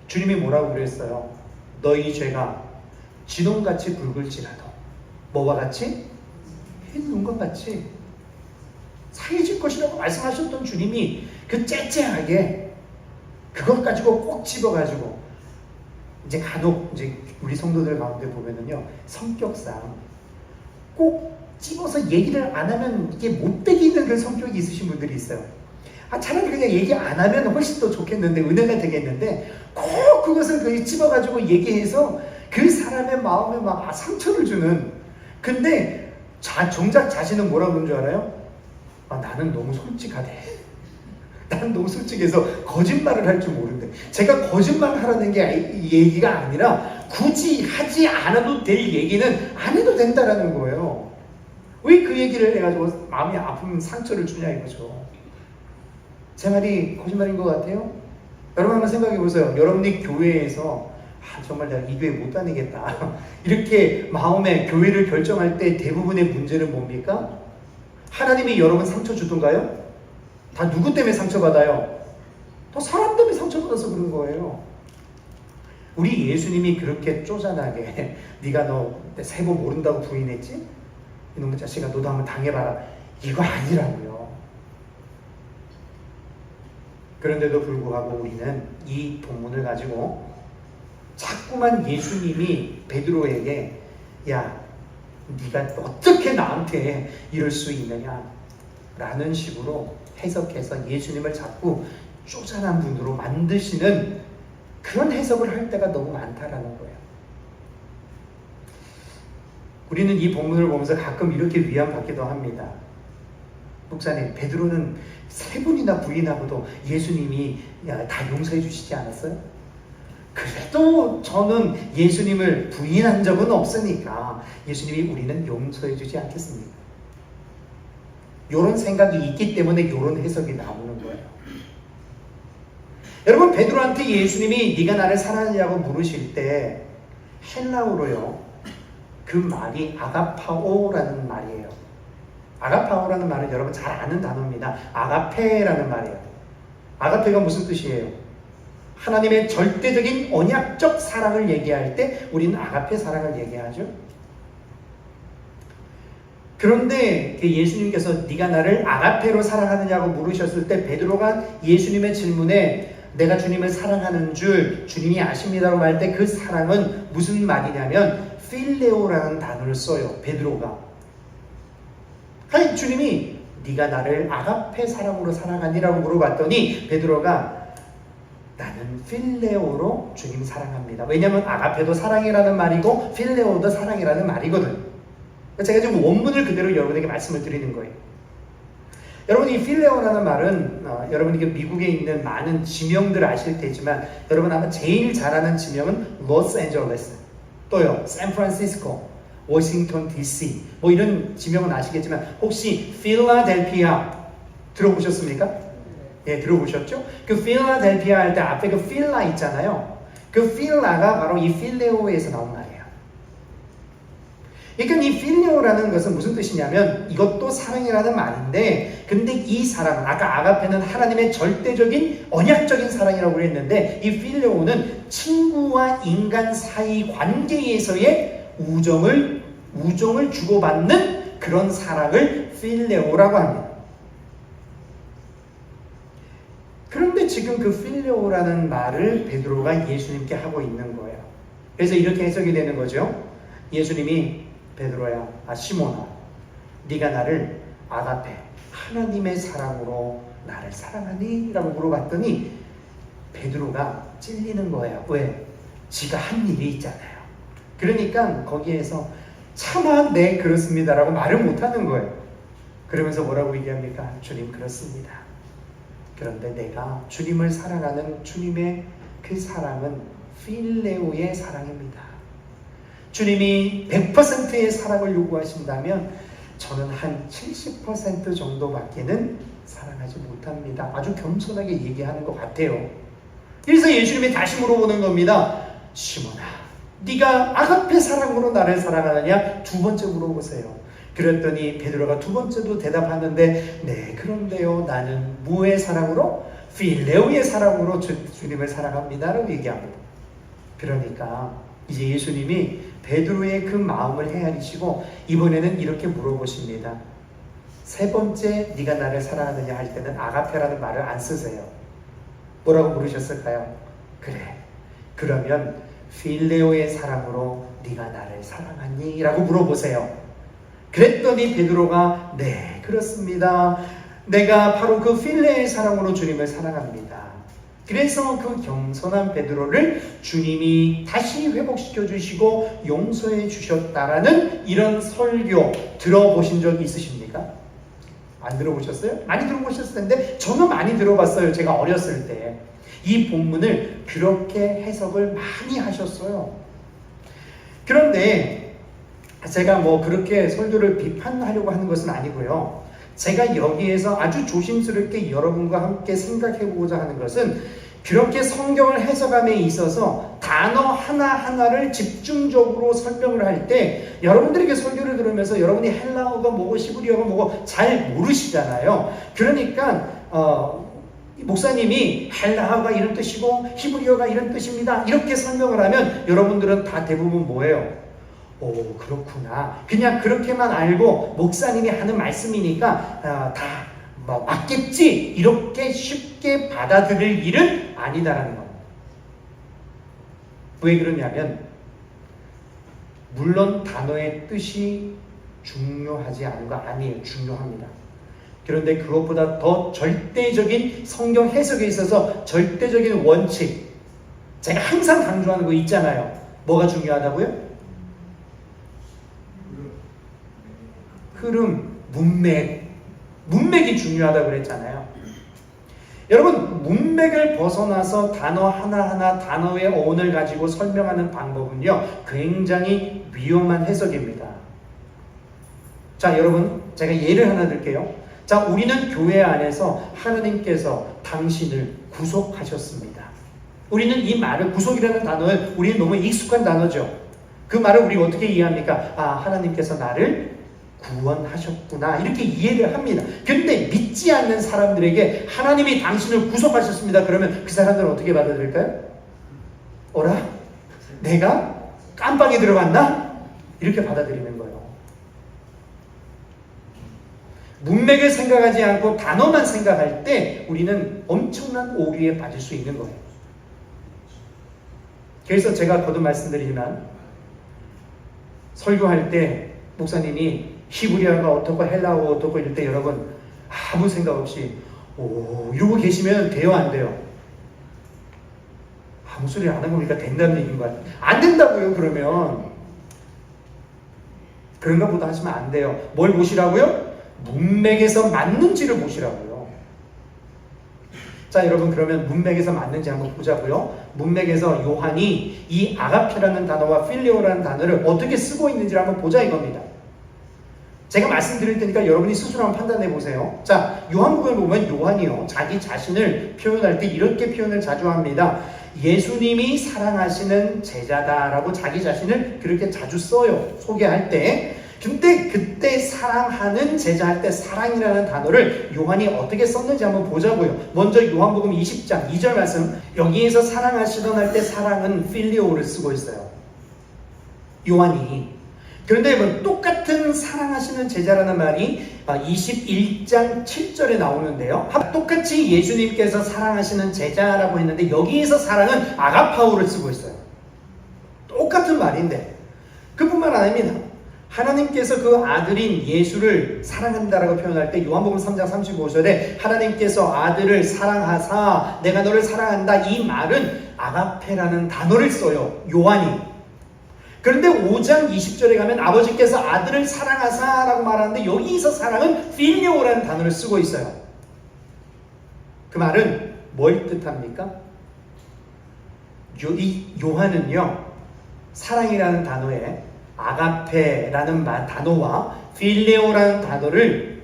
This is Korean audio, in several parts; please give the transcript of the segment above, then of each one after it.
주님이 뭐라고 그랬어요? 너희 죄가 진홍같이 붉을지라도 뭐와 같이? 흰 눈과 같이 사해질 것이라고 말씀하셨던 주님이 그 째째하게 그것 가지고 꼭 집어가지고 이제 간혹 이제 우리 성도들 가운데 보면은요, 성격상 꼭 집어서 얘기를 안 하면 이게 못 되겠는 그런 성격이 있으신 분들이 있어요. 차라리 그냥 얘기 안 하면 훨씬 더 좋겠는데, 은혜가 되겠는데, 꼭 그것을 집어가지고 얘기해서 그 사람의 마음에 막 상처를 주는. 근데 정작 자신은 뭐라고 그런 줄 알아요? 나는 너무 솔직하대. 나는 너무 솔직해서 거짓말을 할 줄 모른대. 제가 거짓말 하라는 게 얘기가 아니라 굳이 하지 않아도 될 얘기는 안 해도 된다라는 거예요. 왜 그 얘기를 해가지고 마음이 아픈 상처를 주냐 이거죠. 제 말이 거짓말인 것 같아요? 여러분 한번 생각해 보세요. 여러분이 교회에서 정말 내가 이 교회 못 다니겠다 이렇게 마음에 교회를 결정할 때 대부분의 문제는 뭡니까? 하나님이 여러분 상처 주던가요? 다 누구 때문에 상처받아요? 또 사람 때문에 상처받아서 그런 거예요. 우리 예수님이 그렇게 쪼잔하게 네가 너 세 번 모른다고 부인했지? 이놈의 자식아 너도 한번 당해봐라. 이거 아니라고요. 그런데도 불구하고 우리는 이 본문을 가지고 자꾸만 예수님이 베드로에게 야, 네가 어떻게 나한테 이럴 수 있느냐 라는 식으로 해석해서 예수님을 자꾸 쪼잔한 분으로 만드시는 그런 해석을 할 때가 너무 많다라는 거예요. 우리는 이 본문을 보면서 가끔 이렇게 위안받기도 합니다. 목사님, 베드로는 3번이나 부인하고도 예수님이 다 용서해 주시지 않았어요? 그래도 저는 예수님을 부인한 적은 없으니까 예수님이 우리는 용서해 주지 않겠습니까? 이런 생각이 있기 때문에 이런 해석이 나오는 거예요. 여러분, 베드로한테 예수님이 네가 나를 사랑하냐고 물으실 때 헬라어로요, 그 말이 아가파오라는 말이에요. 아가파오라는 말은 여러분 잘 아는 단어입니다. 아가페라는 말이에요. 아가페가 무슨 뜻이에요? 하나님의 절대적인 언약적 사랑을 얘기할 때 우리는 아가페 사랑을 얘기하죠. 그런데 예수님께서 네가 나를 아가페로 사랑하느냐고 물으셨을 때 베드로가 예수님의 질문에 내가 주님을 사랑하는 줄 주님이 아십니다라고 할 때 그 사랑은 무슨 말이냐면 필레오라는 단어를 써요. 베드로가. 아니 주님이 네가 나를 아가페 사랑으로 사랑하니라고 물어봤더니 베드로가 나는 필레오로 주님 사랑합니다. 왜냐하면 아가페도 사랑이라는 말이고 필레오도 사랑이라는 말이거든. 제가 지금 원문을 그대로 여러분에게 말씀을 드리는 거예요. 여러분 이 필레오라는 말은 여러분이 미국에 있는 많은 지명들 아실 테지만 여러분 아마 제일 잘 아는 지명은 로스앤젤레스, 또요 샌프란시스코, 워싱턴 DC 뭐 이런 지명은 아시겠지만 혹시 필라델피아 들어보셨습니까? 예, 들어보셨죠? 그 필라델피아 할 때 앞에 그 필라 있잖아요. 그 필라가 바로 이 필레오에서 나온 말이에요. 그러니까 이 필레오라는 것은 무슨 뜻이냐면 이것도 사랑이라는 말인데 근데 이 사랑은 아까 아가페는 하나님의 절대적인 언약적인 사랑이라고 그랬는데 이 필레오는 친구와 인간 사이 관계에서의 우정을 주고받는 그런 사랑을 필레오라고 합니다. 그런데 지금 그 필레오라는 말을 베드로가 예수님께 하고 있는 거예요. 그래서 이렇게 해석이 되는 거죠. 예수님이 베드로야, 시몬아, 네가 나를 아가페, 하나님의 사랑으로 나를 사랑하니? 라고 물어봤더니 베드로가 찔리는 거예요. 왜? 지가 한 일이 있잖아요. 그러니까 거기에서 차마 네 그렇습니다 라고 말을 못하는 거예요. 그러면서 뭐라고 얘기합니까? 주님 그렇습니다. 그런데 내가 주님을 사랑하는 주님의 그 사랑은 필레오의 사랑입니다. 주님이 100%의 사랑을 요구하신다면 저는 한 70% 정도밖에는 사랑하지 못합니다. 아주 겸손하게 얘기하는 것 같아요. 그래서 예수님이 다시 물어보는 겁니다. 시몬아, 네가 아가페 사랑으로 나를 사랑하느냐? 두 번째 물어보세요. 그랬더니 베드로가 두 번째도 대답하는데 네 그런데요 나는 뭐의 사랑으로? 필레오의 사랑으로 주님을 사랑합니다라고 얘기합니다. 그러니까 이제 예수님이 베드로의 그 마음을 헤아리시고 이번에는 이렇게 물어보십니다. 세 번째 네가 나를 사랑하느냐 할 때는 아가페라는 말을 안 쓰세요. 뭐라고 물으셨을까요? 그래, 그러면 필레오의 사랑으로 네가 나를 사랑하니? 라고 물어보세요. 그랬더니 베드로가 네, 그렇습니다. 내가 바로 그 필레오의 사랑으로 주님을 사랑합니다. 그래서 그 겸손한 베드로를 주님이 다시 회복시켜 주시고 용서해 주셨다라는 이런 설교 들어보신 적 있으십니까? 안 들어보셨어요? 많이 들어보셨을 텐데 저는 많이 들어봤어요. 제가 어렸을 때. 이 본문을 그렇게 해석을 많이 하셨어요. 그런데 제가 뭐 그렇게 설교를 비판하려고 하는 것은 아니고요. 제가 여기에서 아주 조심스럽게 여러분과 함께 생각해 보고자 하는 것은 그렇게 성경을 해석함에 있어서 단어 하나하나를 집중적으로 설명을 할 때 여러분들에게 설교를 들으면서 여러분이 헬라어가 뭐고 시브리어가 뭐고 잘 모르시잖아요. 그러니까 목사님이 헬라어가 이런 뜻이고 히브리어가 이런 뜻입니다. 이렇게 설명을 하면 여러분들은 다 대부분 뭐예요? 오, 그렇구나. 그냥 그렇게만 알고 목사님이 하는 말씀이니까 다 맞겠지. 이렇게 쉽게 받아들일 일은 아니다라는 겁니다. 왜 그러냐면 물론 단어의 뜻이 중요하지 않은 거 아니에요. 중요합니다. 그런데 그것보다 더 절대적인 성경 해석에 있어서 절대적인 원칙, 제가 항상 강조하는 거 있잖아요. 뭐가 중요하다고요? 흐름, 문맥이 중요하다고 그랬잖아요. 여러분, 문맥을 벗어나서 단어 하나하나 단어의 어원을 가지고 설명하는 방법은요, 굉장히 위험한 해석입니다. 자, 여러분, 제가 예를 하나 들게요. 자, 우리는 교회 안에서 하나님께서 당신을 구속하셨습니다. 우리는 이 말을, 구속이라는 단어는 우리는 너무 익숙한 단어죠. 그 말을 우리가 어떻게 이해합니까? 아, 하나님께서 나를 구원하셨구나, 이렇게 이해를 합니다. 근데 믿지 않는 사람들에게 하나님이 당신을 구속하셨습니다. 그러면 그 사람들은 어떻게 받아들일까요? 어라? 내가 깜빡이 들어갔나? 이렇게 받아들이는 거예요. 문맥을 생각하지 않고 단어만 생각할 때 우리는 엄청난 오류에 빠질 수 있는 거예요. 그래서 제가 거듭 말씀드리지만 설교할 때 목사님이 히브리어가 어떻고 헬라어가 어떻고 이럴 때 여러분 아무 생각 없이 오 이러고 계시면 돼요, 안 돼요? 아무 소리 안 하고 보니까 된다는 얘기인 것 같아요. 안 된다고요. 그러면 그런가 보다 하시면 안 돼요. 뭘 보시라고요? 문맥에서 맞는지를 보시라고요. 자, 여러분, 그러면 문맥에서 맞는지 한번 보자고요. 문맥에서 요한이 이 아가페라는 단어와 필레오라는 단어를 어떻게 쓰고 있는지를 한번 보자 이겁니다. 제가 말씀드릴 테니까 여러분이 스스로 한번 판단해 보세요. 자, 요한복음을 보면 요한이요, 자기 자신을 표현할 때 이렇게 표현을 자주 합니다. 예수님이 사랑하시는 제자다라고 자기 자신을 그렇게 자주 써요, 소개할 때. 근데 그때 사랑하는 제자 할 때 사랑이라는 단어를 요한이 어떻게 썼는지 한번 보자고요. 먼저 요한복음 20장 2절 말씀, 여기에서 사랑하시던 할 때 사랑은 필리오를 쓰고 있어요, 요한이. 그런데 똑같은 사랑하시는 제자라는 말이 21장 7절에 나오는데요. 똑같이 예수님께서 사랑하시는 제자라고 했는데 여기에서 사랑은 아가파오를 쓰고 있어요. 똑같은 말인데 그뿐만 아닙니다. 하나님께서 그 아들인 예수를 사랑한다라고 표현할 때 요한복음 3장 35절에 하나님께서 아들을 사랑하사 내가 너를 사랑한다, 이 말은 아가페라는 단어를 써요, 요한이. 그런데 5장 20절에 가면 아버지께서 아들을 사랑하사라고 말하는데 여기서 사랑은 필리오라는 단어를 쓰고 있어요. 그 말은 뭘 뜻합니까? 이 요한은요, 사랑이라는 단어에 아가페라는 단어와 필레오라는 단어를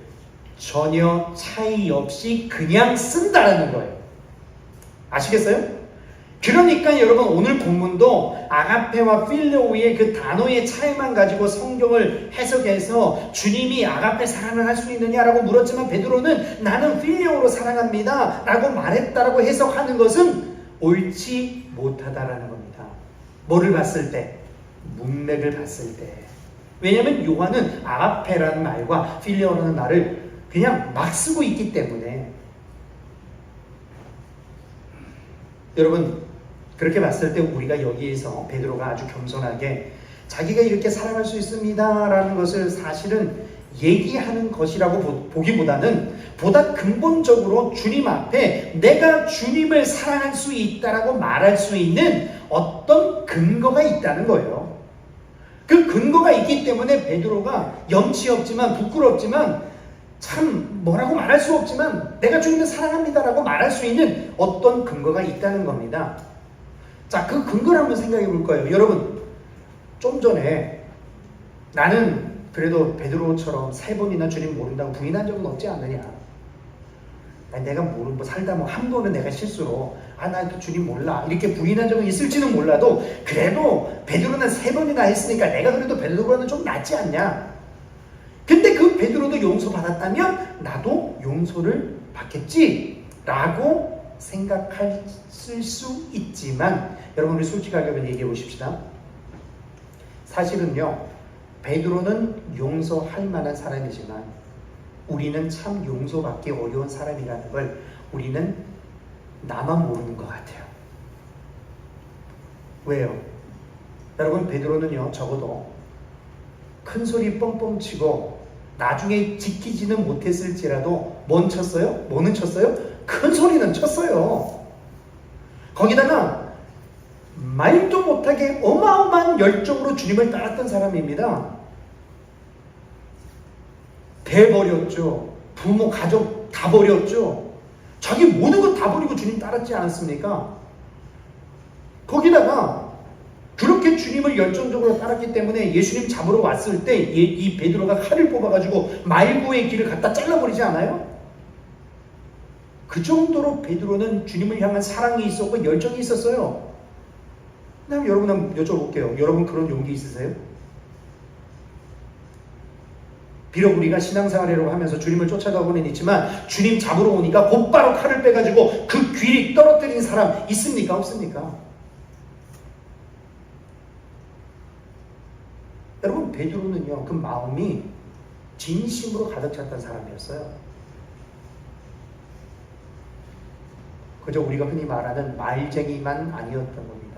전혀 차이 없이 그냥 쓴다라는 거예요. 아시겠어요? 그러니까 여러분 오늘 본문도 아가페와 필레오의 그 단어의 차이만 가지고 성경을 해석해서 주님이 아가페 사랑을 할 수 있느냐라고 물었지만 베드로는 나는 필레오로 사랑합니다 라고 말했다라고 해석하는 것은 옳지 못하다라는 겁니다. 뭐를 봤을 때? 문맥을 봤을 때. 왜냐하면 요한은 아가페라는 말과 필레오라는 말을 그냥 막 쓰고 있기 때문에. 여러분 그렇게 봤을 때 우리가 여기에서 베드로가 아주 겸손하게 자기가 이렇게 사랑할 수 있습니다 라는 것을 사실은 얘기하는 것이라고 보기보다는 보다 근본적으로 주님 앞에 내가 주님을 사랑할 수 있다라고 말할 수 있는 어떤 근거가 있다는 거예요. 그 근거가 있기 때문에 베드로가 염치 없지만 부끄럽지만 참 뭐라고 말할 수 없지만 내가 주님을 사랑합니다라고 말할 수 있는 어떤 근거가 있다는 겁니다. 자, 그 근거를 한번 생각해 볼 거예요. 여러분, 좀 전에 나는 그래도 베드로처럼 3번이나 주님 모른다고 부인한 적은 없지 않느냐. 내가 모르고 살다 한 번은 내가 실수로 나 그 주님 몰라 이렇게 부인한 적은 있을지는 몰라도 그래도 베드로는 3번이나 했으니까 내가 그래도 베드로는 좀 낫지 않냐. 근데 그 베드로도 용서받았다면 나도 용서를 받겠지 라고 생각할 수 있지만 여러분 우리 솔직하게 한번 얘기해 보십시다. 사실은요 베드로는 용서할 만한 사람이지만 우리는 참 용서받기 어려운 사람이라는 걸 우리는 나만 모르는 것 같아요. 왜요? 여러분 베드로는요 적어도 큰 소리 뻥뻥 치고 나중에 지키지는 못했을지라도 뭔 쳤어요? 뭐는 쳤어요? 큰 소리는 쳤어요. 거기다가 말도 못하게 어마어마한 열정으로 주님을 따랐던 사람입니다. 배 버렸죠. 부모, 가족 다 버렸죠. 자기 모든 것 다 버리고 주님 따랐지 않았습니까? 거기다가 그렇게 주님을 열정적으로 따랐기 때문에 예수님 잡으러 왔을 때 이 베드로가 칼을 뽑아가지고 말구의 길을 갖다 잘라버리지 않아요? 그 정도로 베드로는 주님을 향한 사랑이 있었고 열정이 있었어요. 그럼 여러분 한번 여쭤볼게요. 여러분 그런 용기 있으세요? 비록 우리가 신앙생활이라고 하면서 주님을 쫓아가고는 있지만 주님 잡으러 오니까 곧바로 칼을 빼가지고 그 귀를 떨어뜨린 사람 있습니까? 없습니까? 여러분 베드로는요 그 마음이 진심으로 가득 찼던 사람이었어요. 그저 우리가 흔히 말하는 말쟁이만 아니었던 겁니다.